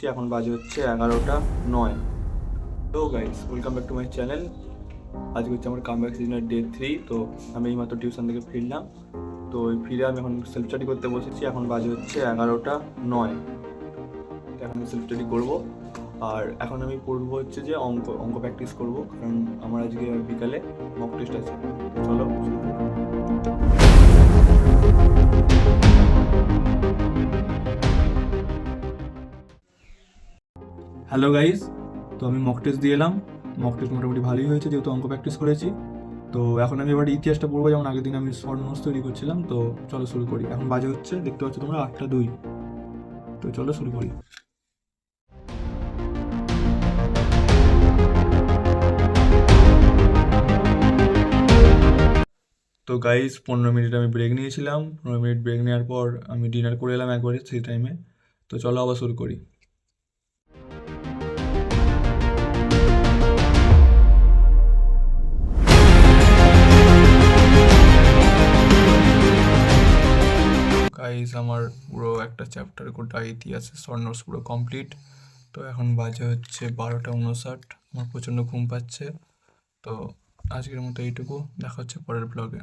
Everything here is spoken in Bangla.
বসেছি, এখন বাজে হচ্ছে 11:09। তো guys, welcome back to my channel. আজকে হচ্ছে আমার কামব্যাক সিজনের ডে 3। তো আমি এইমাত্র টিউশন থেকে ফিরলাম। তো ফিরে আমি এখন সেলফ স্টাডি করতে বসেছি, এখন বাজে হচ্ছে 11:09। এখন আমি সেলফ স্টাডি করবো। আর এখন আমি পড়বো হচ্ছে যে অঙ্ক অঙ্ক প্র্যাকটিস করবো, কারণ আমার আজকে বিকালে মক টেস্ট আছে। চলো শুরু করি। হ্যালো গাইস, তো আমি মক টেস্ট দিয়ে এলাম। মক টেস্ট মোটামুটি ভালোই হয়েছে, যেহেতু অঙ্ক প্র্যাকটিস করেছি। তো এখন আমি এবার ইতিহাসটা পড়বো, যেমন আগের দিন আমি শর্ট নোটস তৈরি করছিলাম। তো চলো শুরু করি। এখন বাজে হচ্ছে, দেখতে পাচ্ছ তোমরা, 8:02। তো চলো শুরু করি। তো গাইস, 15 মিনিট আমি ব্রেক নিয়েছিলাম। 15 মিনিট ব্রেক নেওয়ার পর আমি ডিনার করে এলাম একবারে সেই টাইমে। তো চলো আবার শুরু করি। গাইস, আমার পুরো একটা চ্যাপ্টার গোটা ইতিহাসের শর্ট নোটস পুরো কমপ্লিট। তো এখন বাজে হচ্ছে 12:59। আমার প্রচণ্ড ঘুম পাচ্ছে। তো আজকের মতো এইটুকু, দেখা হচ্ছে পরের ব্লগে।